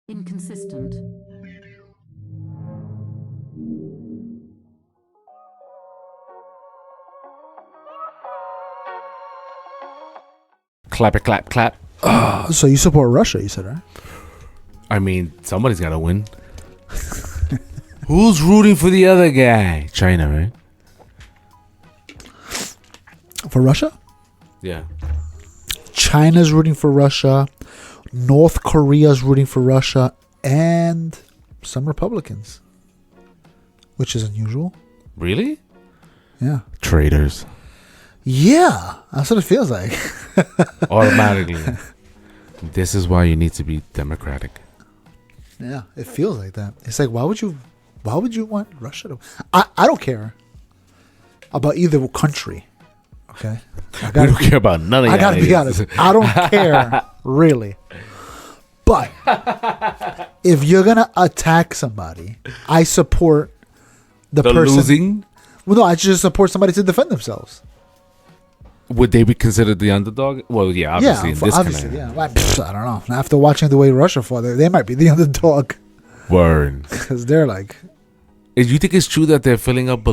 Inconsistent. Clap it, clap, clap. So you support Russia, you said, right? I mean, somebody's got to win. Who's rooting for the other guy? China, right? For Russia? Yeah. China's rooting for Russia. North Korea's rooting for Russia. And some Republicans. Which is unusual. Really? Yeah. Traitors. Yeah. That's what it feels like. Automatically. This is why you need to be democratic. Yeah. It feels like that. It's like, why would you want Russia to... I don't care about either country. Okay? We don't care about none of I that. gotta be honest. I don't care, really. But if you're gonna attack somebody, I support the person. Losing? Well, no, I just support somebody to defend themselves. Would they be considered the underdog? Well, yeah, obviously. Yeah, in this obviously, yeah. Well, I don't know. After watching the way Russia fought, they might be the underdog Word. because they're like, Do you think it's true that they're filling up?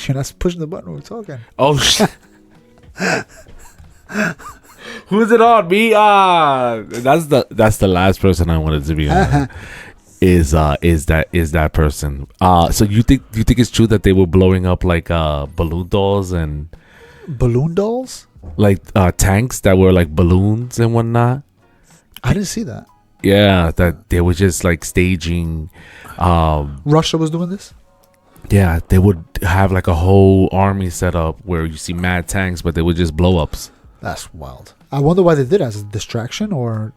you're not pushing the button when we're talking. Oh shit! Who's it on? Me? That's the last person I wanted to be on. Is that person? So you think it's true that they were blowing up like balloon dolls and Balloon dolls? like tanks that were like balloons and whatnot? I didn't see that. Yeah, that they were just like staging. Russia was doing this? Yeah, they would have like a whole army set up where you see mad tanks, but they were just blow ups. That's wild. I wonder why they did it, as a distraction or...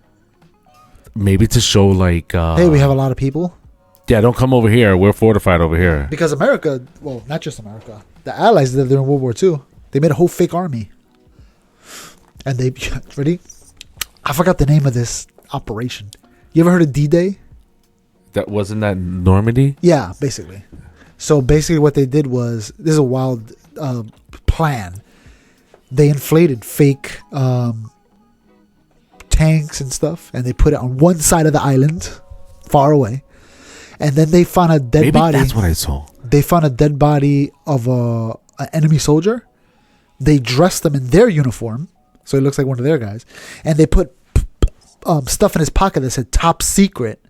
Maybe to show like, hey, we have a lot of people. Yeah, don't come over here. We're fortified over here. Because America, well, not just America, the Allies did it during World War II. They made a whole fake army. And they, ready? I forgot the name of this operation. You ever heard of D-Day? That wasn't that Normandy? Yeah, basically. So basically what they did was, this is a wild plan. They inflated fake tanks and stuff, and they put it on one side of the island, far away. And then they found a dead body. That's what I saw. They found a dead body of an enemy soldier. They dressed him in their uniform, so he looks like one of their guys. And they put stuff in his pocket that said "top secret,"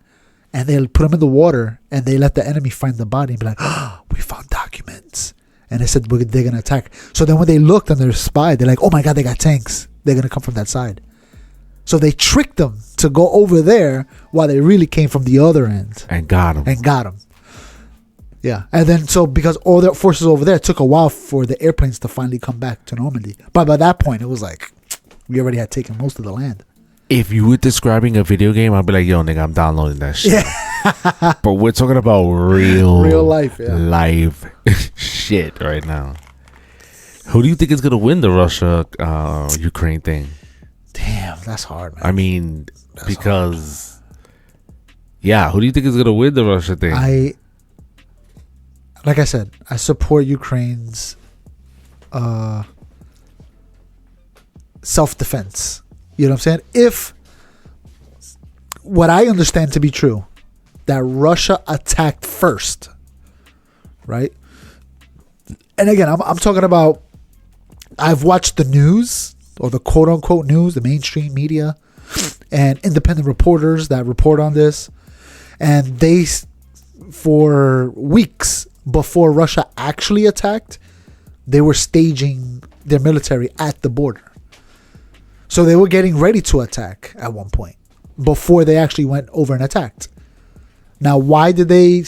and they put him in the water. And they let the enemy find the body and be like, "Oh, we found documents." And they said they're gonna attack. So then when they looked and they're spied, they're like, "Oh my god, they got tanks. They're gonna come from that side." So they tricked them to go over there while they really came from the other end. And got him. Yeah. And then so because all their forces over there, it took a while for the airplanes to finally come back to Normandy. But by that point, it was like, we already had taken most of the land. If you were describing a video game, I'd be like, yo, nigga, I'm downloading that shit. Yeah. But we're talking about real life, yeah. Live shit right now. Who do you think is going to win the Russia-Ukraine thing? Damn, that's hard, man. I mean, because... Yeah, who do you think is going to win the Russia thing? Like I said, I support Ukraine's self-defense. You know what I'm saying? If what I understand to be true, that Russia attacked first, right? And again, I'm talking about, I've watched the news, or the quote-unquote news, the mainstream media, and independent reporters that report on this. And they, for weeks before Russia actually attacked, they were staging their military at the border. So they were getting ready to attack at one point before they actually went over and attacked. Now, why did they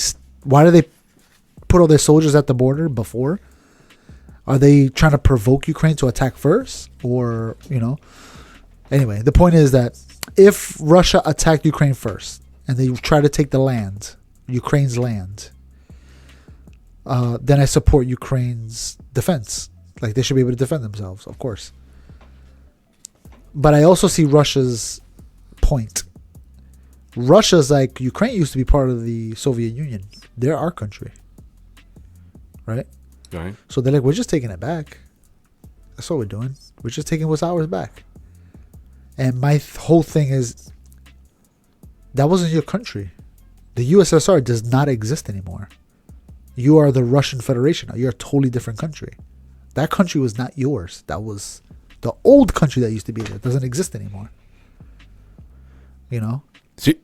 put all their soldiers at the border before? Are they trying to provoke Ukraine to attack first? Or, anyway, the point is that if Russia attacked Ukraine first and they try to take the land, Ukraine's land, then I support Ukraine's defense. Like, they should be able to defend themselves, of course. But I also see Russia's point. Russia's like, Ukraine used to be part of the Soviet Union. They're our country. Right? Right. So they're like, we're just taking it back. That's what we're doing. We're just taking what's ours back. And my whole thing is, That wasn't your country. The USSR does not exist anymore. You are the Russian Federation now. You're a totally different country. That country was not yours. That was the old country that used to be there. It doesn't exist anymore. You know? See,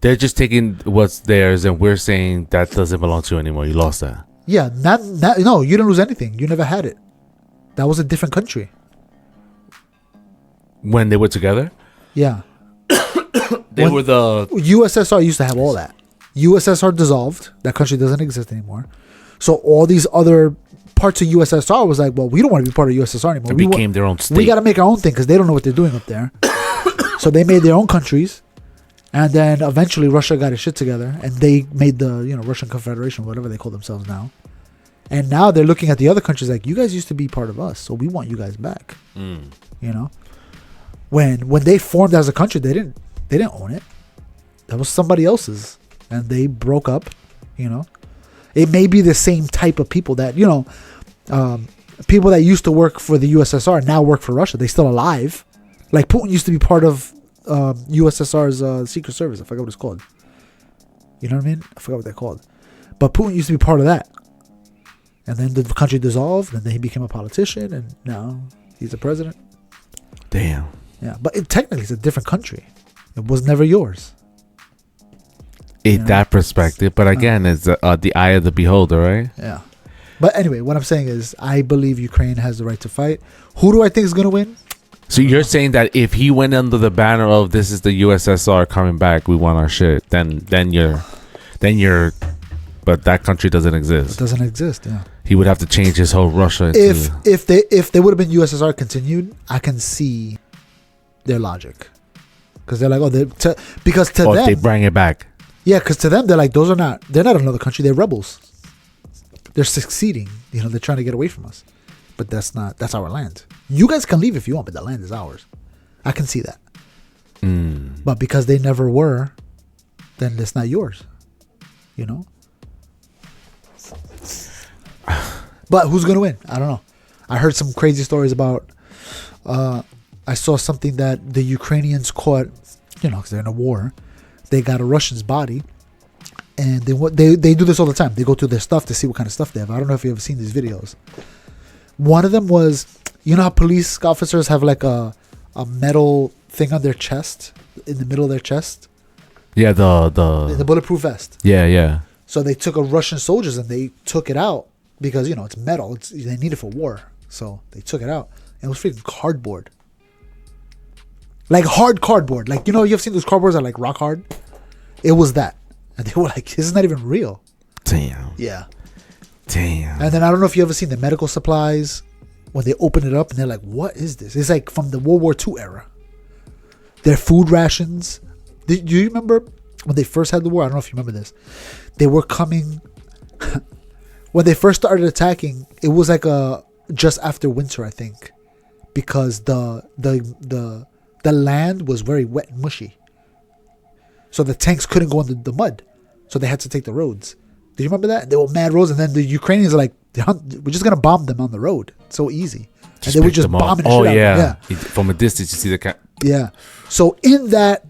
they're just taking what's theirs, and we're saying that doesn't belong to you anymore. You lost that. Yeah, no, you didn't lose anything. You never had it. That was a different country. When they were together? Yeah. They were the... USSR used to have all that. USSR dissolved. That country doesn't exist anymore. So all these other parts of USSR was like, well, we don't want to be part of USSR anymore. It became their own state. We got to make our own thing because they don't know what they're doing up there. So they made their own countries. And then eventually Russia got its shit together. And they made the Russian Confederation, whatever they call themselves now. And now they're looking at the other countries like, you guys used to be part of us. So we want you guys back. You know? When they formed as a country, they didn't own it. That was somebody else's. And they broke up, you know. It may be the same type of people that, people that used to work for the USSR now work for Russia. They're still alive. Like Putin used to be part of USSR's Secret Service. I forgot what it's called. You know what I mean? I forgot what they're called. But Putin used to be part of that. And then the country dissolved, and then he became a politician, and now he's the president. Damn. Yeah, but technically it's a different country. It was never yours. In that perspective, but again, it's the eye of the beholder, right? Yeah. But anyway, what I'm saying is, I believe Ukraine has the right to fight. Who do I think is going to win? So you're saying that if he went under the banner of this is the USSR coming back, we want our shit, then you're, but that country doesn't exist. It doesn't exist. Yeah. He would have to change his whole Russia. Into If they would have been USSR continued, I can see their logic, because they're like, because to them, they bring it back. Yeah, because to them, they're like, they're not another country. They're rebels. They're succeeding. They're trying to get away from us. But that's our land. You guys can leave if you want, but the land is ours. I can see that. But because they never were, then it's not yours. But who's going to win? I don't know. I heard some crazy stories about, I saw something that the Ukrainians caught, because they're in a war. They got a Russian's body, and they do this all the time. They go through their stuff to see what kind of stuff they have. I don't know if you've ever seen these videos. One of them was, how police officers have like a metal thing on their chest, in the middle of their chest? Yeah, the bulletproof vest. Yeah. So they took a Russian soldiers and they took it out because, it's metal. They need it for war. So they took it out. And it was freaking cardboard. Like hard cardboard. Like, you've seen those cardboards that are like rock hard? It was that. And they were like, this is not even real. Damn. Yeah. Damn. And then I don't know if you ever seen the medical supplies when they open it up and they're like, what is this? It's like from the World War II era. Their food rations. Do you remember when they first had the war? I don't know if you remember this. They were coming. When they first started attacking, it was like just after winter, I think. Because the land was very wet and mushy. So the tanks couldn't go in the mud. So they had to take the roads. Do you remember that? They were mad roads. And then the Ukrainians are like, we're just going to bomb them on the road. It's so easy. And they were just bombing the shit out. Yeah. From a distance, you see the... Yeah. So in that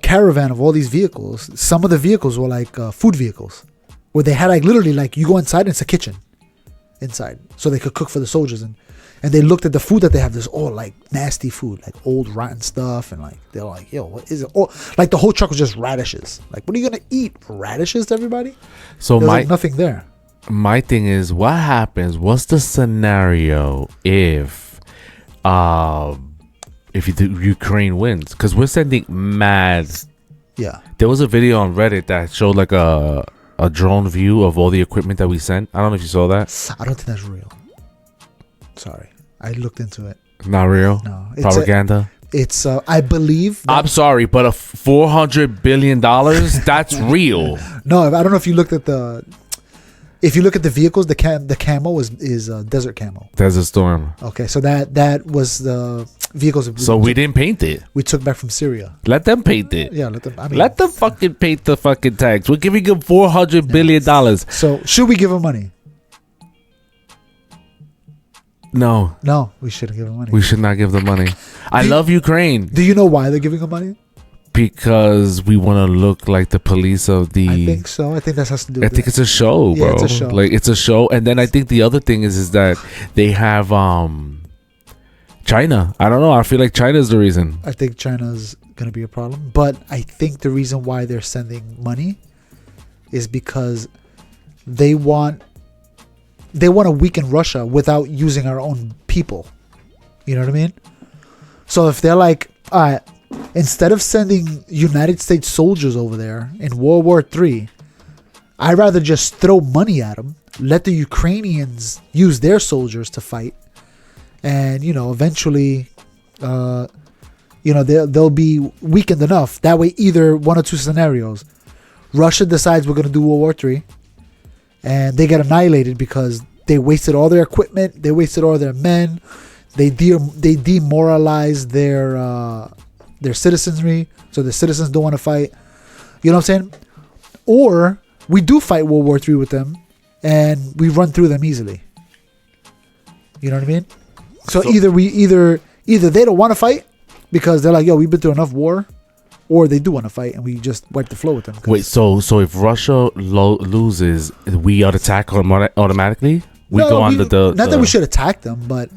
caravan of all these vehicles, some of the vehicles were like food vehicles. Where they had like literally like you go inside and it's a kitchen inside. So they could cook for the soldiers. And they looked at the food that they have. There's all like nasty food, like old rotten stuff, and like they're like, "Yo, what is it?" Oh, like the whole truck was just radishes. Like, what are you gonna eat? Radishes to everybody? So there's like nothing there. My thing is, what happens? What's the scenario if Ukraine wins? Because we're sending mad. Yeah. There was a video on Reddit that showed like a drone view of all the equipment that we sent. I don't know if you saw that. I don't think that's real. Sorry. I looked into it. Not real? No. Propaganda? It's I believe... I'm sorry, but $400 billion? That's real. No, I don't know if you looked at the... If you look at the vehicles, the camo is desert camo. Desert Storm. Okay, so that was the vehicles... So we didn't paint it. We took back from Syria. Let them paint it. Yeah, let them... let them fucking paint the fucking tanks. We're giving them $400 billion. So should we give them money? No, we shouldn't give them money. We should not give them money. I love Ukraine. Do you know why they're giving them money? because we want to look like the police of the. I think so. I think that has to do. I think it's a show, bro. Yeah, it's a show. Like it's a show, and then I think the other thing is that they have China. I don't know. I feel like China's the reason. I think China's gonna be a problem, but I think the reason why they're sending money is because they want to weaken Russia without using our own people. You know what I mean? So if they're like, all right, instead of sending United States soldiers over there in World War III, I'd rather just throw money at them, let the Ukrainians use their soldiers to fight, and eventually, they'll be weakened enough. That way, either one or two scenarios, Russia decides we're going to do World War III, and they get annihilated because they wasted all their equipment, they wasted all their men, they demoralized their citizenry, so the citizens don't want to fight. You know what I'm saying? Or we do fight World War III with them, and we run through them easily. You know what I mean? So either they don't want to fight because they're like, yo, we've been through enough war, or they do want to fight and we just wipe the floor with them. Wait, so if Russia loses, we ought to attack automatically? Not that we should attack them, but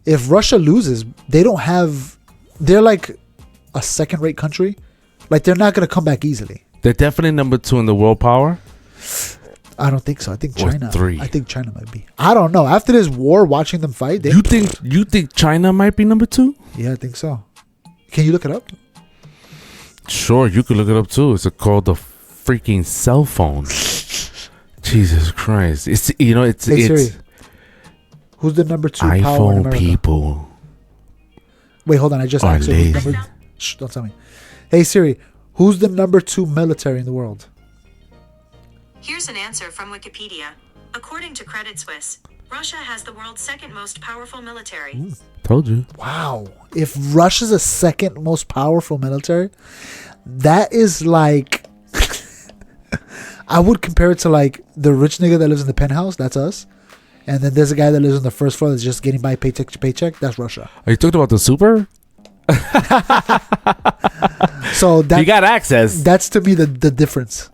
if Russia loses, they're like a second-rate country. Like, they're not going to come back easily. They're definitely number 2 in the world power? I don't think so. I think China. Or 3. I think China might be. I don't know. After this war, watching them fight, you think China might be number 2? Yeah, I think so. Can you look it up? Sure, you could look it up too. It's called the freaking cell phone. Jesus Christ! It's Hey, Siri, who's the number 2 power in iPhone America? people. Wait, hold on. I just asked you. Shh, don't tell me. Hey Siri, who's the number 2 military in the world? Here's an answer from Wikipedia. According to Credit Suisse, Russia has the world's second most powerful military. Told you. Wow. If Russia's the second most powerful military, that is like... I would compare it to like the rich nigga that lives in the penthouse. That's us. And then there's a guy that lives on the first floor that's just getting by paycheck to paycheck. That's Russia. Are you talking about the super? So that, you got access. That's to me the difference.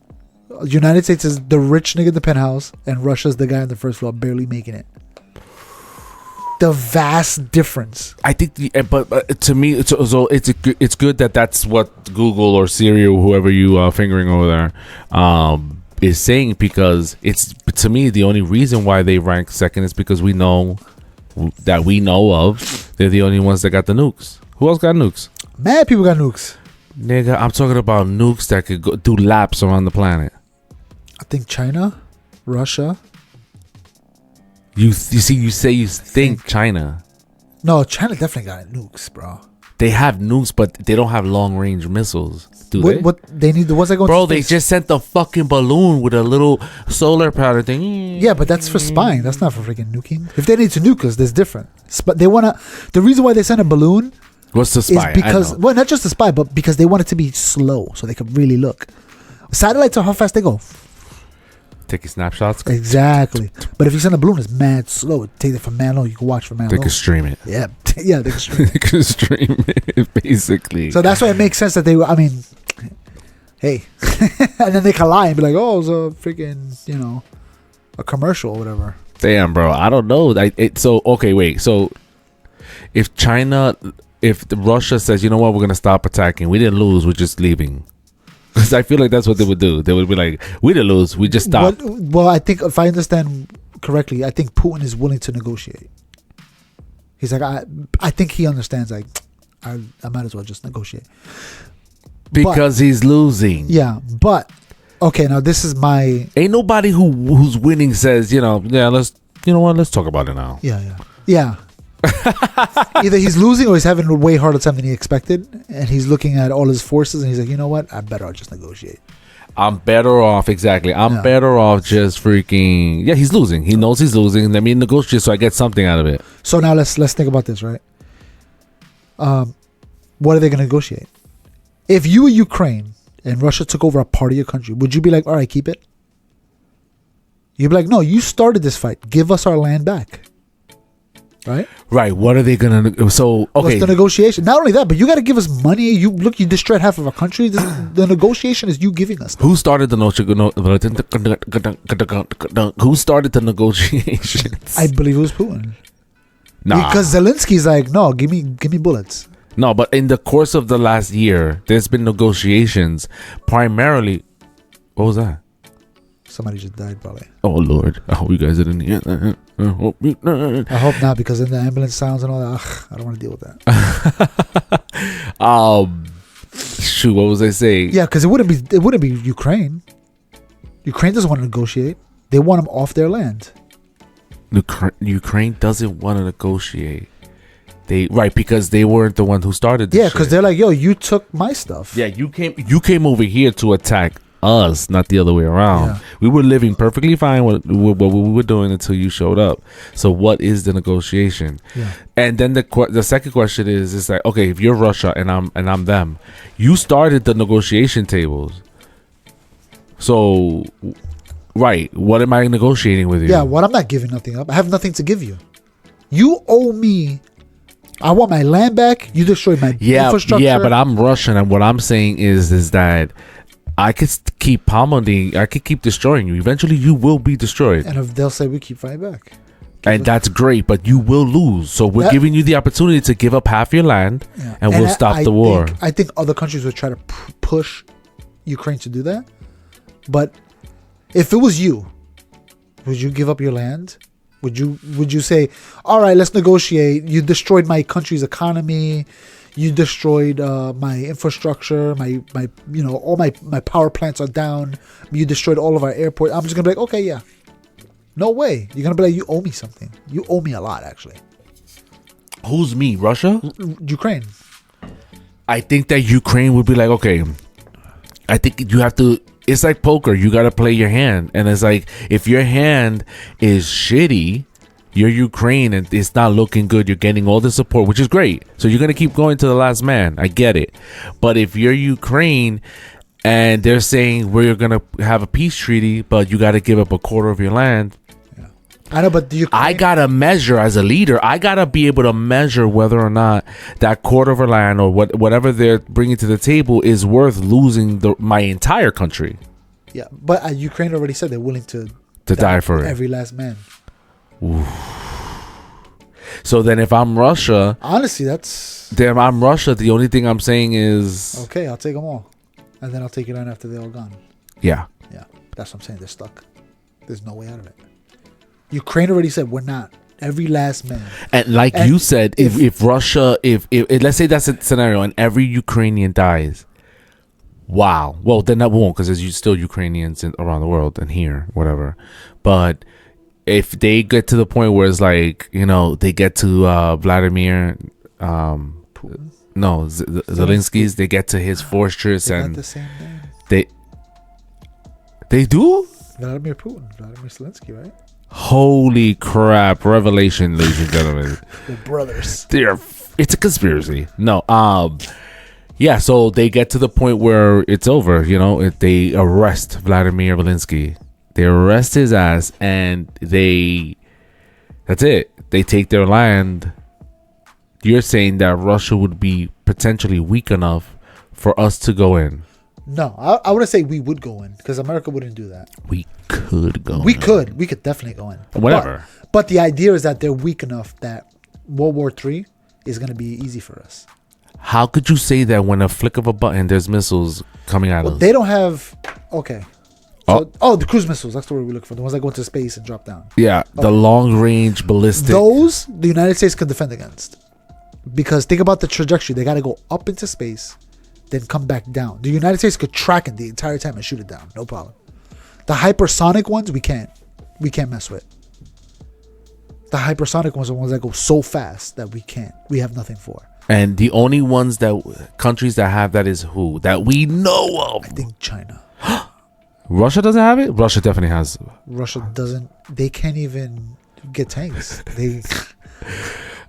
United States is the rich nigga in the penthouse, and Russia's the guy on the first floor barely making it. The vast difference. I think, but to me, it's good that that's what Google or Siri or whoever you fingering over there is saying, because it's, to me, the only reason why they rank second is because we know of they're the only ones that got the nukes. Who else got nukes? Mad people got nukes. Nigga, I'm talking about nukes that could go do laps around the planet. I think China, Russia. You think China. No, China definitely got nukes, bro. They have nukes, but they don't have long range missiles. What they need, the ones that go. Bro, they just sent the fucking balloon with a little solar powder thing. Yeah, but that's for spying. That's not for freaking nuking. If they need to nuke us, that's different. But they wanna. The reason why they sent a balloon. What's the spy? Is because, well, not just the spy, but because they want it to be slow, so they could really look. Satellites are how fast they go. Taking snapshots. Exactly. But if you send a balloon, it's mad slow. Take it from mad low. You can watch from mad low. They can stream it. Yeah, yeah, they can stream it. They can stream it, basically. So that's why it makes sense that they. I mean, hey, and then they can lie and be like, "Oh, it's a freaking, a commercial or whatever." Damn, bro. I don't know. So okay, wait. So if Russia says, you know what, we're gonna stop attacking, we didn't lose, we're just leaving. Because I feel like that's what they would do. They would be like, we didn't lose, we just stopped. Well, I think if I understand correctly, I think Putin is willing to negotiate. He's like, I think he understands. Like, I might as well just negotiate because he's losing. Yeah, but okay. Now this is my. Ain't nobody who's winning says, let's talk about it now. Yeah. Either he's losing or he's having a way harder time than he expected, and he's looking at all his forces and he's like, you know what, I'm better off just negotiate. I'm better off, exactly. I'm better off just freaking. Yeah, he's losing. He knows he's losing. Let me negotiate so I get something out of it. So now let's think about this, right? What are they going to negotiate? If you were Ukraine and Russia took over a part of your country, would you be like, all right, keep it? You'd be like, no, you started this fight. Give us our land back. right? Right. What are they gonna? So okay. What's the negotiation? Not only that, but you got to give us money. You destroyed half of our country. The negotiation is you giving us stuff. Who started the Who started the negotiations? I believe it was Putin. Nah. Because Zelensky's like, no, give me bullets. No, but in the course of the last year, there's been negotiations. Primarily, what was that? Somebody just died, probably. Oh Lord! I hope you guys didn't hear that. I hope not, because in the ambulance sounds and all that, I don't want to deal with that. Shoot, what was I saying? Yeah, because it wouldn't be Ukraine. Ukraine doesn't want to negotiate. They want them off their land. Ukraine doesn't want to negotiate. Because they weren't the one who started this. Yeah, because they're like, yo, you took my stuff. Yeah, you came over here to attack us, not the other way around. Yeah. We were living perfectly fine with what we were doing until you showed up. So what is the negotiation? Yeah. And then the second question is like, okay, if you're Russia and I'm them, you started the negotiation tables. So, right, what am I negotiating with you? Yeah, I'm not giving nothing up. I have nothing to give you. You owe me. I want my land back. You destroyed my infrastructure. Yeah, but I'm Russian, and what I'm saying is that I could keep pummeling. I could keep destroying you. Eventually, you will be destroyed. And if they'll say we keep fighting back. And that's great, but you will lose. So we're giving you the opportunity to give up half your land, and we'll stop the war. I think other countries would try to push Ukraine to do that. But if it was you, would you give up your land? Would you say, all right, let's negotiate? You destroyed my country's economy. You destroyed my infrastructure. My all my power plants are down. You destroyed all of our airports. I'm just gonna be like, okay, yeah. No way. You're gonna be like, you owe me something. You owe me a lot, actually. Who's me? Russia? Ukraine. I think that Ukraine would be like, okay, I think you have to. It's like poker. You got to play your hand. And it's like, if your hand is shitty, you're Ukraine and it's not looking good. You're getting all the support, which is great. So you're going to keep going to the last man. I get it. But if you're Ukraine and they're saying we're going to have a peace treaty, but you got to give up a quarter of your land. I know, but I got to measure as a leader. I got to be able to measure whether or not that quarter of our land or whatever they're bringing to the table is worth losing my entire country. Yeah, but Ukraine already said they're willing to die for it. Every last man. Oof. So then if I'm Russia... Honestly, then I'm Russia, the only thing I'm saying is... Okay, I'll take them all. And then I'll take it on after they're all gone. Yeah. Yeah, that's what I'm saying. They're stuck. There's no way out of it. Ukraine already said we're not. Every last man. And you said, if Russia, if let's say that's a scenario and every Ukrainian dies, wow. Well, then that won't, because there's still Ukrainians around the world and here, whatever. But if they get to the point where it's like, they get to Vladimir, Putin? No, Zelensky's, they get to his fortress and the same name. They do? Vladimir Putin, Vladimir Zelensky, right? Holy crap! Revelation, ladies and gentlemen. They're brothers. It's a conspiracy. No, yeah. So they get to the point where it's over. They arrest Vladimir Zelensky. They arrest his ass, and that's it. They take their land. You're saying that Russia would be potentially weak enough for us to go in? No, I wouldn't say we would go in, because America wouldn't do that. We could go in. We could definitely go in. Whatever. But the idea is that they're weak enough that World War III is going to be easy for us. How could you say that when a flick of a button, there's missiles coming at us? They don't have... Okay. So, the cruise missiles. That's the word we look for. The ones that go into space and drop down. Yeah, the long-range ballistic. Those, the United States could defend against. Because think about the trajectory. They got to go up into space, then come back down. The United States could track it the entire time and shoot it down. No problem. The hypersonic ones, we can't mess with. The hypersonic ones are the ones that go so fast that we have nothing for. And the only countries that have that is who? That we know of. I think China. Russia doesn't have it? Russia definitely has. Russia doesn't. They can't even get tanks.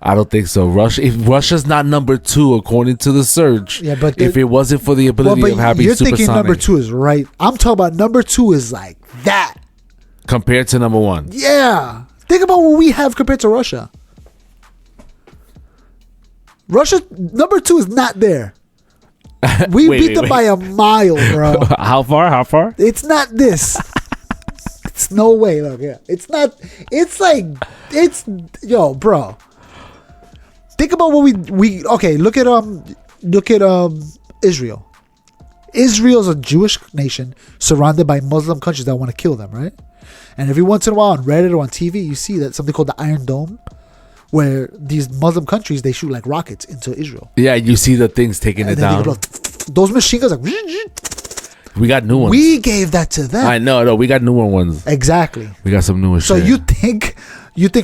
I don't think so. If Russia's not number 2 according to the search, but if it wasn't for the ability of having you're supersonic, thinking number 2 is right. I'm talking about number 2 is like that compared to number 1. Yeah, think about what we have compared to Russia. Russia number 2 is not there. We beat them by a mile, bro. How far? It's not this. It's no way. Look, yeah. It's not. It's like yo, bro. Think about what we okay. Look at Israel. Israel's a Jewish nation surrounded by Muslim countries that want to kill them, right? And every once in a while on Reddit or on TV, you see that something called the Iron Dome, where these Muslim countries, they shoot like rockets into Israel. Yeah, you see the things taking it down. Those machine guns, like, we got new ones. we gave that to them. I know, no, we got newer ones. Exactly. We got some newer So shit. you think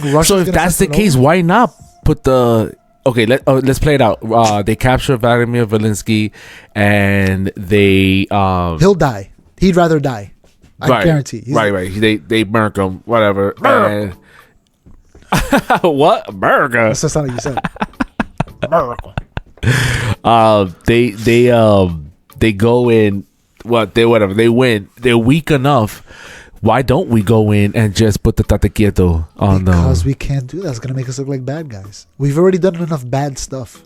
Russia? So if that's the case, why not put the... Okay, let's play it out. They capture Vladimir Zelensky, and they... he'll die. He'd rather die. I guarantee. Right. They murk him, whatever. And what? America? That's the sound you said. America. They go in. Whatever. They win. They're weak enough. Why don't we go in and just put the tate quieto on them? Because we can't do that. It's gonna make us look like bad guys. We've already done enough bad stuff.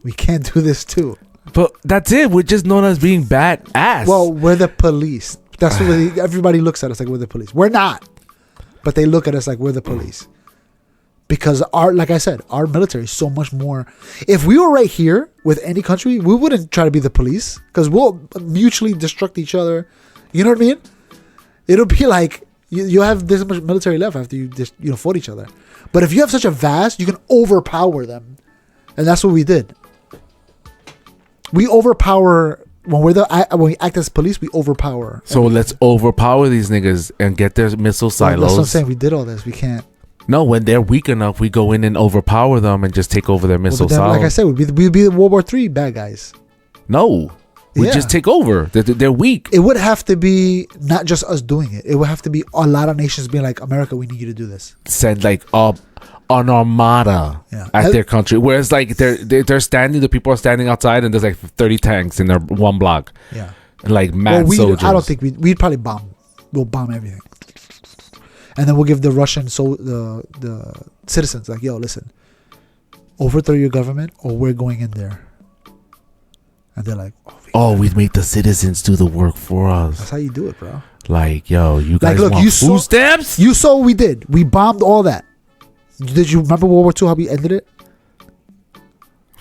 We can't do this too. But that's it. We're just known as being bad ass. Well, we're the police. That's what everybody looks at us like we're the police. We're not. But they look at us like we're the police. Because like I said, our military is so much more. If we were right here with any country, we wouldn't try to be the police because we'll mutually destruct each other. You know what I mean? It'll be like you have this much military left after you just fought each other. But if you have such a vast, you can overpower them, and that's what we did. We overpower when we act as police. We overpower. So let's overpower these niggas and get their missile silos. That's what I'm saying. We did all this. We can't. No, when they're weak enough, we go in and overpower them and just take over their missile silos. Like I said, we'd be the World War III bad guys. No, we just take over. They're weak. It would have to be not just us doing it. It would have to be a lot of nations being like, America, we need you to do this. Send like an armada at their country. Whereas like they're standing, the people are standing outside, and there's like 30 tanks in their one block. Yeah, like mad soldiers. I don't think we'd probably bomb. We'll bomb everything. And then we'll give the Russian the citizens like, yo, listen, overthrow your government or we're going in there. And they're like, we'd make the citizens do the work for us. That's how you do it, bro. Like, yo, you guys want food stamps? You saw what we did. We bombed all that. Did you remember World War II, how we ended it?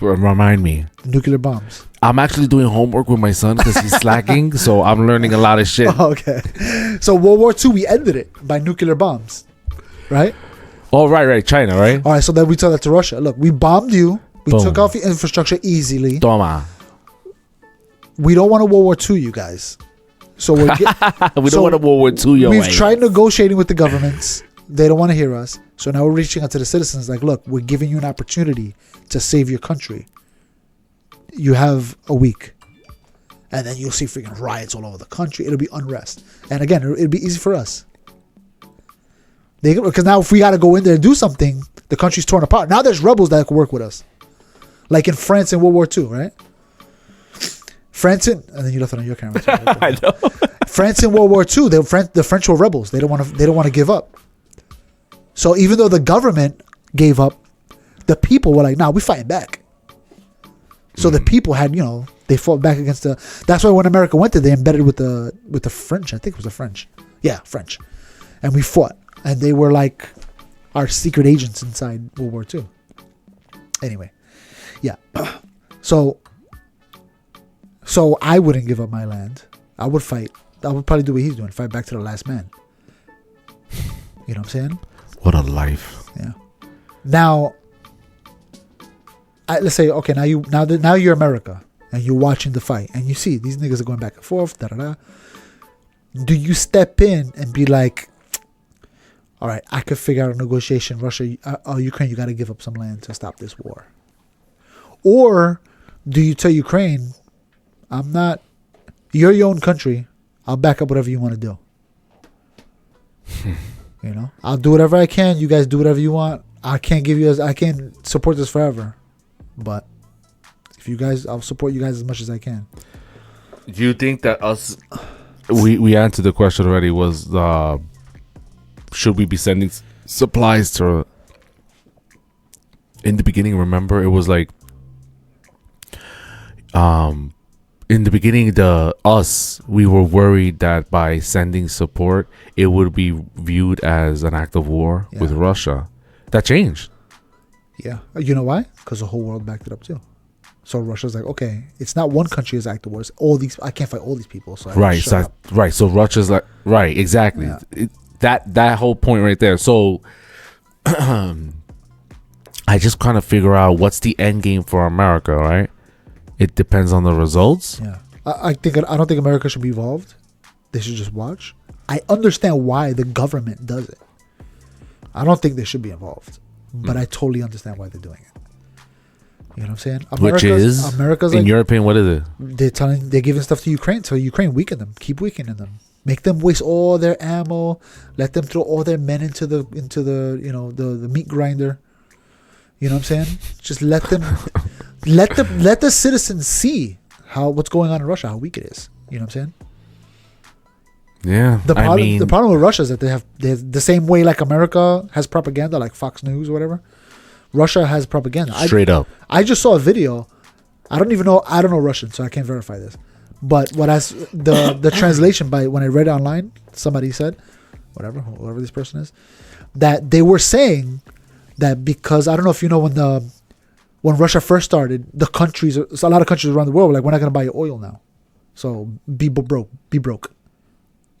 Remind me. Nuclear bombs. I'm actually doing homework with my son because he's slacking, so I'm learning a lot of shit. Oh, okay. So World War II, we ended it by nuclear bombs, right? Oh, right. China, right? All right, so then we tell that to Russia. Look, we bombed you. We took off your infrastructure easily. Toma. We don't want a World War II, you guys. So we don't want a World War II, yo. We've tried negotiating with the governments. They don't want to hear us. So now we're reaching out to the citizens like, look, we're giving you an opportunity to save your country. You have a week. And then you'll see freaking riots all over the country. It'll be unrest. And again, it'll be easy for us. Because now if we got to go in there and do something, the country's torn apart. Now there's rebels that can work with us. Like in France in World War II, right? And then you left it on your camera. I know. France in World War II, the French were rebels. They don't want to give up. So even though the government gave up, the people were like, nah, we're fighting back. So the people had, they fought back against that's why when America went there, they embedded with the French. I think it was the French. Yeah, French. And we fought. And they were like our secret agents inside World War II. Anyway. Yeah. So I wouldn't give up my land. I would fight. I would probably do what he's doing. Fight back to the last man. You know what I'm saying? What a life. Yeah. Now, let's say, okay, now you're America and you're watching the fight and you see these niggas are going back and forth. Do you step in and be like, all right, I could figure out a negotiation. Russia, Ukraine, you got to give up some land to stop this war. Or do you tell Ukraine, you're your own country. I'll back up whatever you want to do. I'll do whatever I can. You guys do whatever you want. I can't support this forever. But if you guys, I'll support you guys as much as I can. Do you think that we answered the question already, was should we be sending supplies to, in the beginning, remember, it was like in the beginning, we were worried that by sending support, it would be viewed as an act of war with Russia. That changed. Yeah. You know why? Because the whole world backed it up too. So Russia's like, okay, it's not one country as act of war. It's all these. I can't fight all these people. So So Russia's like, right, exactly. Yeah. That whole point right there. So I just kind of figure out what's the end game for America, right? It depends on the results. Yeah. I don't think America should be involved. They should just watch. I understand why the government does it. I don't think they should be involved, but I totally understand why they're doing it. You know what I'm saying? America's in like, your opinion, what is it? They're giving stuff to Ukraine, so Ukraine weaken them, keep weakening them, make them waste all their ammo, let them throw all their men into the the meat grinder. You know what I'm saying? Just let the citizens see what's going on in Russia, how weak it is. You know what I'm saying? Yeah. The problem with Russia is that they have the same way like America has propaganda, like Fox News or whatever. Russia has propaganda. Straight up. I just saw a video. I don't know Russian, so I can't verify this. But the translation when I read it online, somebody said, whoever this person is, that they were saying that because I don't know if you know when Russia first started, a lot of countries around the world were like, we're not going to buy your oil now, so be broke.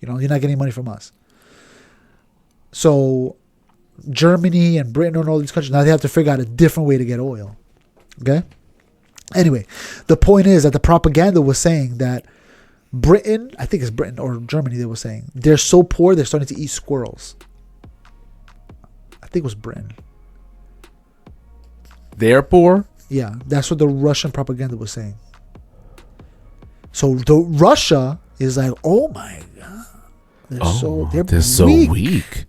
You know, you're not getting money from us. So Germany and Britain and all these countries, now they have to figure out a different way to get oil. Okay? Anyway, the point is that the propaganda was saying that Britain, I think it's Britain or Germany, they were saying, they're so poor they're starting to eat squirrels. I think it was Britain. They're poor? Yeah, that's what the Russian propaganda was saying. So Russia is like, oh my God. They're so weak.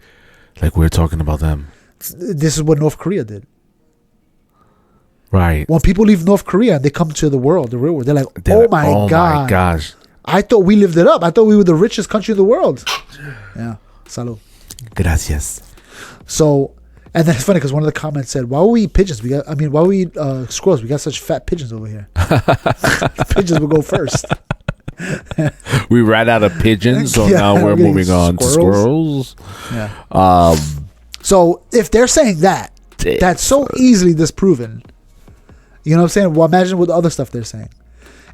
Like we're talking about them. This is what North Korea did. Right. When people leave North Korea and they come to the real world, they're like, oh my gosh. I thought we lived it up. I thought we were the richest country in the world. Yeah. Salud. Gracias. So, and then it's funny because one of the comments said, why would we eat pigeons? Why would we eat squirrels? We got such fat pigeons over here. Pigeons will go first. We ran out of pigeons, so now we're moving on to squirrels. Yeah. So if they're saying that's so easily disproven. You know what I'm saying? Well, imagine what the other stuff they're saying.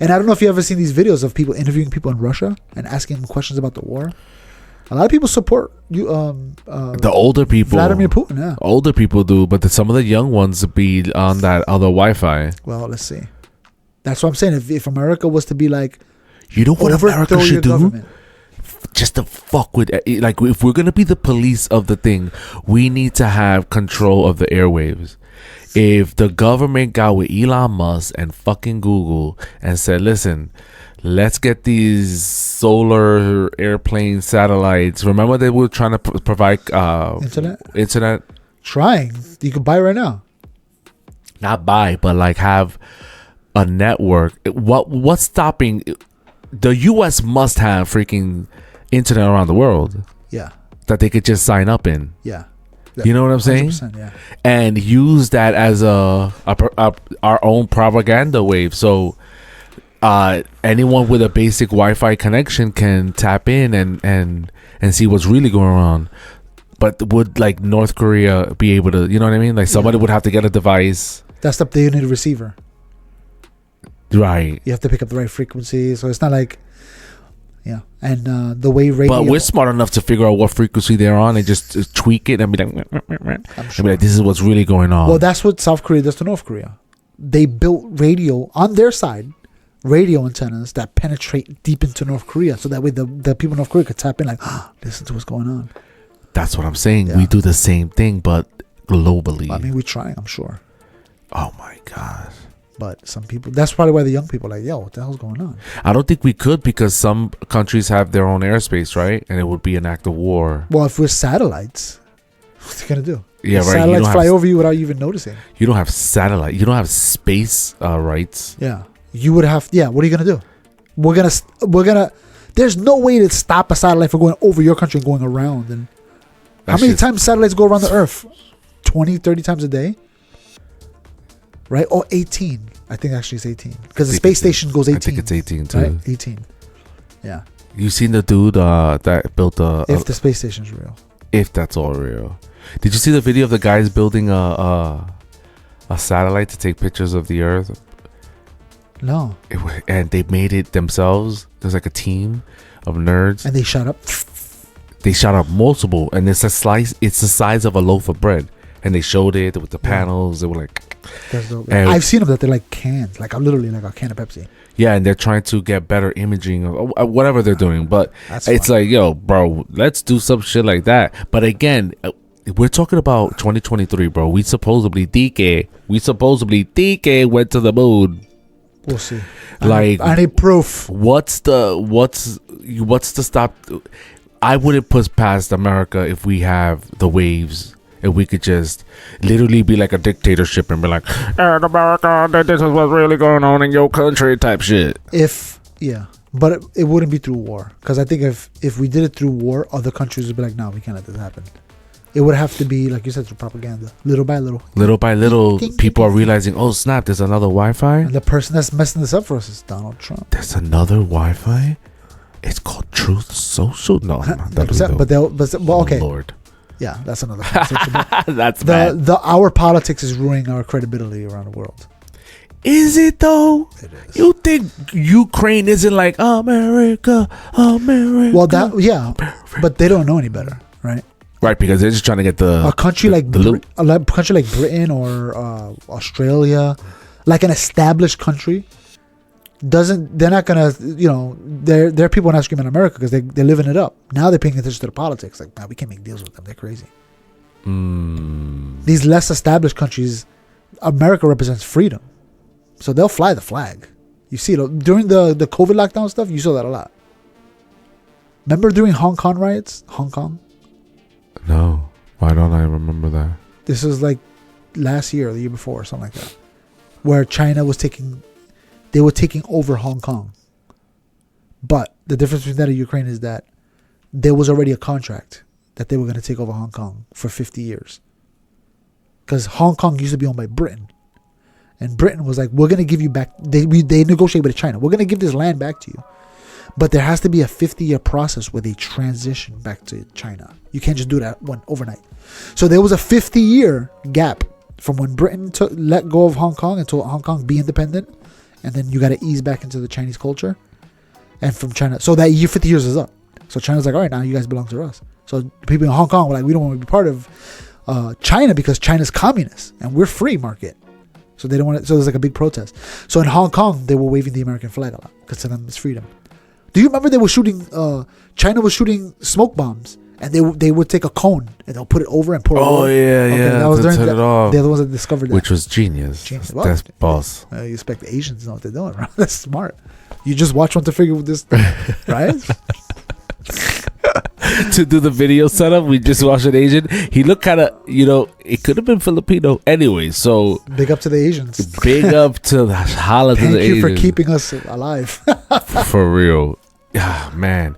And I don't know if you ever seen these videos of people interviewing people in Russia and asking them questions about the war. A lot of people support you. The older people, Vladimir Putin. Yeah. Older people do, but some of the young ones be on that other Wi-Fi. Well, let's see. That's what I'm saying. If America was to be like, you know what America should do? Government. Just to fuck with, like, if we're gonna be the police of the thing, we need to have control of the airwaves. If the government got with Elon Musk and fucking Google and said, listen, let's get these solar airplane satellites. Remember they were trying to provide internet? Trying. You could buy right now. Not buy, but like have a network. What's stopping? The U.S. must have freaking internet around the world. Yeah. That they could just sign up in. Yeah. You know what I'm saying? Yeah. And use that as our own propaganda wave. So anyone with a basic Wi-Fi connection can tap in and see what's really going on. But would like North Korea be able to? You know what I mean? Like somebody would have to get a device. That's the you need a receiver. Right. You have to pick up the right frequency, so it's not like. Yeah, and the way radio. But we're smart enough to figure out what frequency they're on and just tweak it and be like, be like, this is what's really going on. Well, that's what South Korea does to North Korea. They built radio on their side, radio antennas that penetrate deep into North Korea, so that way the people in North Korea could tap in, like, listen to what's going on. That's what I'm saying. Yeah. We do the same thing, but globally. I mean, we're trying, I'm sure. Oh my gosh. But some people, that's probably why the young people are like, yo, what the hell's going on? I don't think we could because some countries have their own airspace, right? And it would be an act of war. Well, if we're satellites, what's it going to do? Yeah, right. Satellites fly over you without you even noticing. You don't have satellite. You don't have space rights. Yeah. You would have, what are you going to do? We're going to, there's no way to stop a satellite from going over your country and going around. And how many times satellites go around the earth? 20, 30 times a day? Right? Or 18. I think actually it's 18 because the think space it's- station goes 18. I think it's 18 too. Right? 18. Yeah. You seen the dude that built If the space station's real. if that's all real. Did you see the video of the guys building a satellite to take pictures of the Earth? No. And they made it themselves. There's like a team of nerds. And they shot up. They shot up multiple, and it's a slice. It's the size of a loaf of bread, and they showed it with the panels. They were like, That's dope. And- I've seen them that they're like cans, like literally like a can of Pepsi. yeah, and they're trying to get better imaging of whatever they're doing. But That's it's fun. like, yo, bro, let's do some shit like that. But again, we're talking about 2023, bro. We supposedly DK went to the moon. We'll see. Like, I need proof. what's the stop? I wouldn't put past America if we have the waves. If we could just literally be like a dictatorship and be like, "And America, this is what's really going on in your country," type shit. But it wouldn't be through war, because I think if we did it through war, other countries would be like, no, we can't let this happen. It would have to be, like you said, through propaganda, little by little. Little by little, people are realizing, oh snap, there's another Wi-Fi. And the person that's messing this up for us is Donald Trump. There's another Wi-Fi. It's called Truth Social. No, that was okay, Lord. yeah, that's another conversation. But That's bad. our politics is ruining our credibility around the world. Is it though? It is. You think Ukraine isn't like America? Well, but they don't know any better, right? Right, because they're just trying to get A country like loot. a country like Britain or Australia, like an established country, they're not gonna, there are people not screaming America because they're living it up. Now they're paying attention to the politics. Like, man, we can't make deals with them. They're crazy. These less established countries, America represents freedom, so they'll fly the flag. You see it during the COVID lockdown stuff. You saw that a lot. Remember during Hong Kong riots, Hong Kong. No, why don't I remember that? This was like last year or the year before or something like that, where China was taking over Hong Kong. But the difference between that and Ukraine is that there was already a contract that they were going to take over Hong Kong for 50 years. Because Hong Kong used to be owned by Britain. And Britain was like, we're going to give you back. They negotiated with China. We're going to give this land back to you. But there has to be a 50-year process where they transition back to China. You can't just do that overnight. So there was a 50-year gap from when Britain let go of Hong Kong until Hong Kong be independent. And then you got to ease back into the Chinese culture. And from China. So that year, 50 years is up. So China's like, all right, now you guys belong to us. So people in Hong Kong were like, we don't want to be part of China because China's communist. And we're free market. So they don't want it. So there's like a big protest. So in Hong Kong, they were waving the American flag a lot. Because to them, it's freedom. Do you remember they were shooting, China was shooting smoke bombs, and they would take a cone and they'll put it over and pour it over. That was during they're the ones that discovered that. Which was genius. Well, That's boss. You expect the Asians to know what they're doing, right? That's smart. You just watch one to figure out this, right? To do the video setup, we just watched an Asian. He looked kind of, it could have been Filipino. Anyway, so Big up to the Asians. big up to the holla to the Thank you Asians. for keeping us alive. For real. Yeah, man.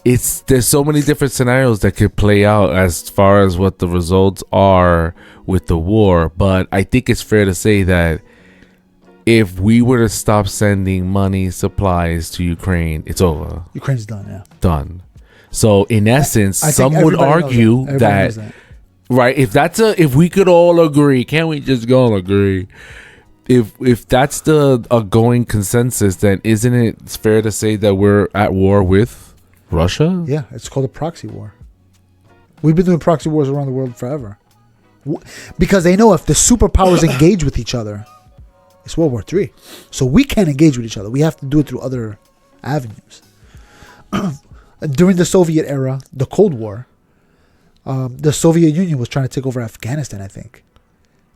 There's so many different scenarios that could play out as far as what the results are with the war. But I think it's fair to say that if we were to stop sending money, supplies to Ukraine, it's over. Ukraine's done, yeah. Done. So in essence, I think some would everybody knows argue that. Everybody that, knows that. right, if we could all agree, can't we just go and agree? If that's a going consensus, then isn't it fair to say that we're at war with Russia? Yeah, it's called a proxy war. We've been doing proxy wars around the world forever. Because they know if the superpowers engage with each other, it's World War III. So we can't engage with each other. We have to do it through other avenues. During the Soviet era, the Cold War, the Soviet Union was trying to take over Afghanistan, I think.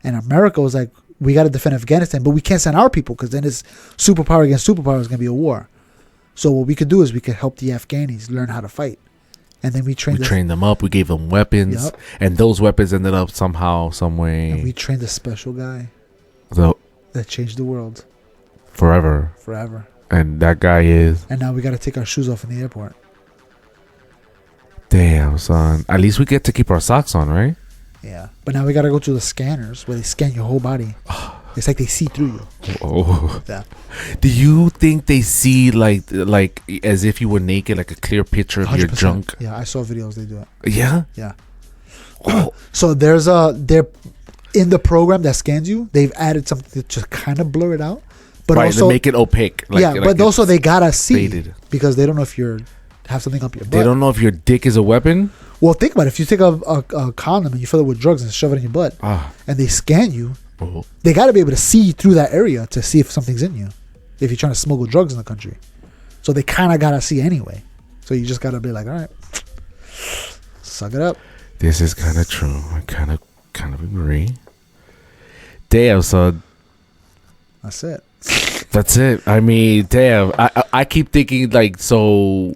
And America was like, we got to defend Afghanistan, but we can't send our people because then it's superpower against superpower is going to be a war. So what we could do is we could help the Afghanis learn how to fight. And then we trained them up. We gave them weapons. Yep. And those weapons ended up somehow, some way. And we trained a special guy that changed the world. Forever. And that guy is... And now we got to take our shoes off in the airport. Damn, son. At least we get to keep our socks on, right? Yeah. But now we got to go to the scanners where they scan your whole body. It's like they see through you. Oh. Yeah. Do you think they see like as if you were naked, like a clear picture of your 100%. junk? Yeah, I saw videos they do it. Yeah. Yeah. So they're in the program that scans you, they've added something to just kind of blur it out. But right, also to make it opaque. but also they gotta see faded. because they don't know if you're have something up your butt. They don't know if your dick is a weapon. Well, think about it. If you take a condom and you fill it with drugs and shove it in your butt, and they scan you, they got to be able to see through that area to see if something's in you. If you're trying to smuggle drugs in the country, so they kind of got to see anyway. So you just got to be like, all right, suck it up. This is kind of true. I kind of agree. Damn, son. That's it. That's it. I mean, damn. I keep thinking like, so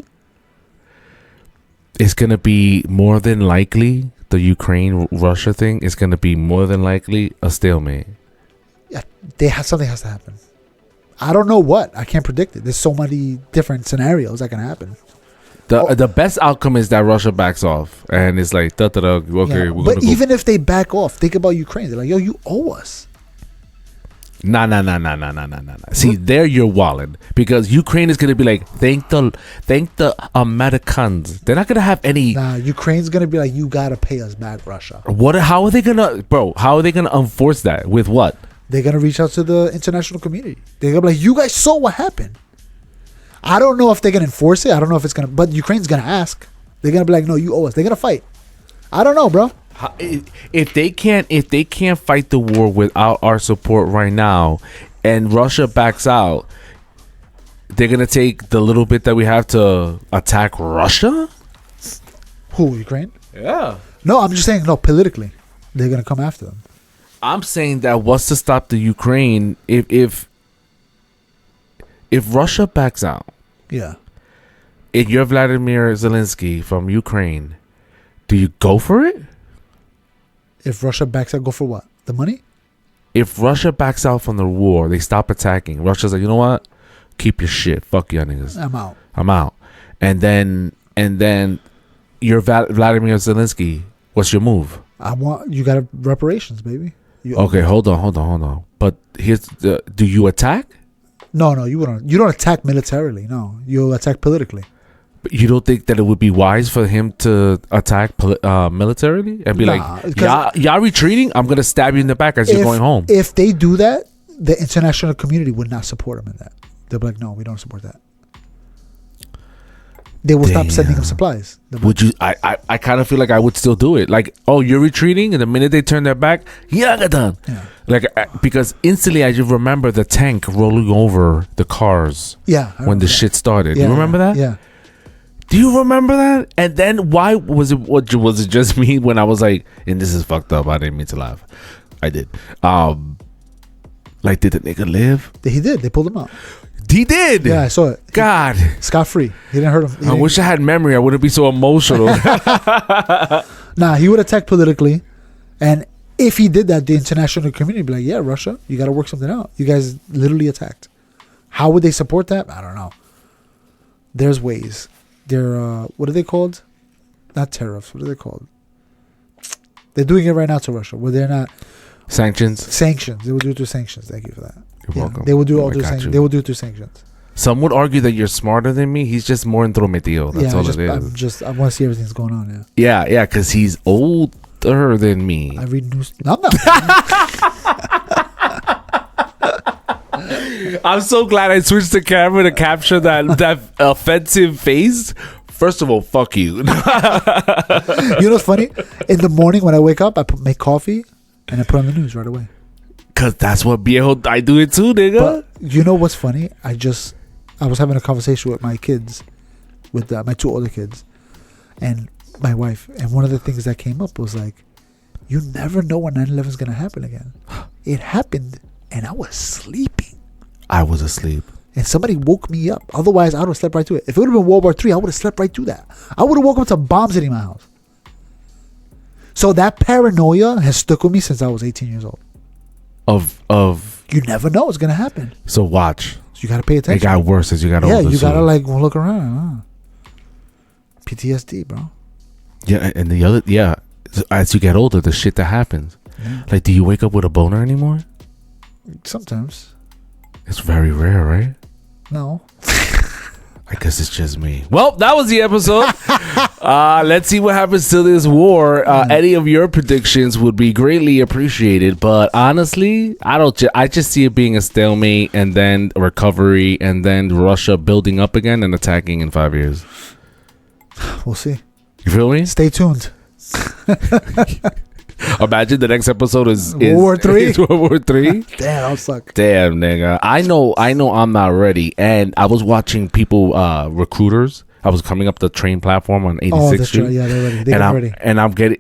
it's gonna be more than likely the Ukraine-Russia thing is gonna be more than likely a stalemate. Yeah, something has to happen. I don't know what. I can't predict it. There's so many different scenarios that can happen. The best outcome is that Russia backs off and it's like, okay, Yeah, we're but gonna even if they back off, think about Ukraine. They're like, yo, you owe us. Nah. See, there you're walling because Ukraine is gonna be like, thank the Americans. They're not gonna have any. Nah, Ukraine's gonna be like, you gotta pay us back, Russia. How are they gonna, bro? How are they gonna enforce that? With what? They're gonna reach out to the international community. They're gonna be like, you guys saw what happened. I don't know if they're gonna enforce it. I don't know if it's gonna, but Ukraine's gonna ask. They're gonna be like, no, you owe us. They're gonna fight. I don't know, bro. If they can't fight the war without our support right now, and Russia backs out, they're gonna take the little bit that we have to attack Russia. Who, Ukraine? Yeah. No, I'm just saying. No, politically, they're gonna come after them. I'm saying that what's to stop the Ukraine if Russia backs out? Yeah. And you're Vladimir Zelensky from Ukraine, do you go for it? If Russia backs out, go for what? The money? If Russia backs out from the war, they stop attacking. Russia's like, you know what? Keep your shit. Fuck you niggas. I'm out. And then you're Vladimir Zelensky. What's your move? You got reparations, baby. Okay, hold on. But do you attack? No, you wouldn't. You don't attack militarily. No, you attack politically. But you don't think that it would be wise for him to attack militarily and be like, y'all retreating? I'm gonna stab you in the back as you're going home. If they do that, the international community would not support them in that. They'll be like, no, we don't support that. They will stop sending them supplies. Would you? I kind of feel like I would still do it. Like, oh, you're retreating, and the minute they turn their back, get done. Yeah. Like, because instantly I just remember the tank rolling over the cars. Yeah. When the shit started. Yeah, you remember that? Yeah. Do you remember that? And then why was it? What was it? Just me when I was like, and this is fucked up. I didn't mean to laugh. I did. Like, did the nigga live? He did. They pulled him out. He did. Yeah, I saw it. God. Scot free. He didn't hurt him. I wish I had memory. I wouldn't be so emotional. Nah, he would attack politically. And if he did that, the international community would be like, yeah, Russia, you got to work something out. You guys literally attacked. How would they support that? I don't know. There's ways. They're, what are they called? Not tariffs. What are they called? They're doing it right now to Russia. Where they're not. Sanctions. They will do it through sanctions. Thank you for that. You're welcome. They will do all through sanctions. They will do it through sanctions. Some would argue that you're smarter than me. He's just more entrometido. That's all it is. I want to see everything's going on. Yeah, because he's older than me. I read news. No, I'm not. I'm so glad I switched the camera to capture that offensive face. First of all, fuck you. You know what's funny? In the morning when I wake up, I make coffee and I put on the news right away. Cause that's what viejo, I do it too, nigga. But you know what's funny? I was having a conversation with my kids, with my two older kids, and my wife. And one of the things that came up was like, you never know when 9/11 is gonna happen again. It happened, and I was sleeping. I was asleep. And somebody woke me up. Otherwise, I would have slept right through it. If it would have been World War III, I would have slept right through that. I would have woken up to bombs hitting my house. So that paranoia has stuck with me since I was 18 years old. Of you never know what's gonna happen. So watch. So you gotta pay attention. It got worse as you got older. Yeah, you gotta like look around. PTSD, bro. Yeah, and the other as you get older, the shit that happens. Yeah. Like, do you wake up with a boner anymore? Sometimes. It's very rare, right? No. I guess it's just me. Well, that was the episode. Let's see what happens to this war. Any of your predictions would be greatly appreciated. But honestly, I just see it being a stalemate, and then a recovery, and then Russia building up again and attacking in 5 years. We'll see. You feel me? Stay tuned. Imagine the next episode is World War III. is World War III. Damn, that'll suck. Damn, nigga. I know I'm not ready. And I was watching people, recruiters. I was coming up the train platform on 86th Street. Right. Yeah, they're ready. And I'm getting...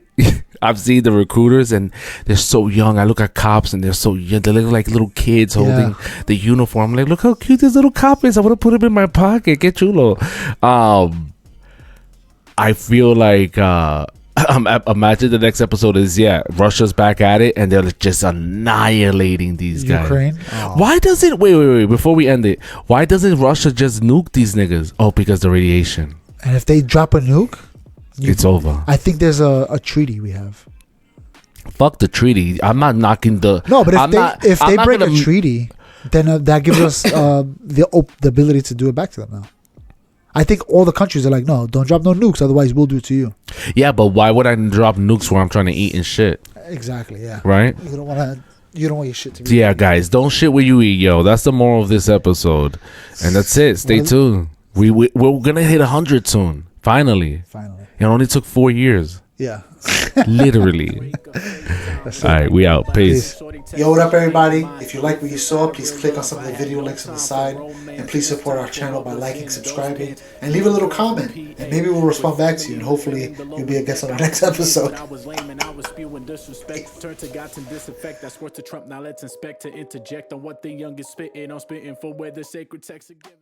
I've seen the recruiters, and they're so young. I look at cops, and they're so young. They look like little kids holding the uniform. I'm like, look how cute this little cop is. I want to put him in my pocket. Get chulo. I feel like... imagine the next episode is Russia's back at it, and they're just annihilating these guys. Ukraine. Oh. Why does it wait before we end it? Why doesn't Russia just nuke these niggas? Oh, because the radiation. And if they drop a nuke, it's over. I think there's a treaty we have. Fuck the treaty. I'm not knocking the. No, but if they break a treaty, then that gives us the ability to do it back to them now. I think all the countries are like, no, don't drop no nukes, otherwise we'll do it to you. Yeah, but why would I drop nukes where I'm trying to eat and shit? Exactly, yeah. Right? You don't want your shit to be... Yeah, guys, don't shit where you eat, yo. That's the moral of this episode. And that's it. Stay tuned. We're going to hit 100 soon. Finally. It only took 4 years. Yeah. Literally. All right, we out. Peace. Yo, what up, everybody? If you like what you saw, please click on some of the video links on the side, and please support our channel by liking, subscribing, and leave a little comment, and maybe we'll respond back to you, and hopefully you'll be a guest on our next episode. I was lame and I was spewing disrespect. Turn to God to disinfect. That's worth to Trump. Now let's inspect to interject on what the youngest spitting. I'm spitting for where the sacred texts are given.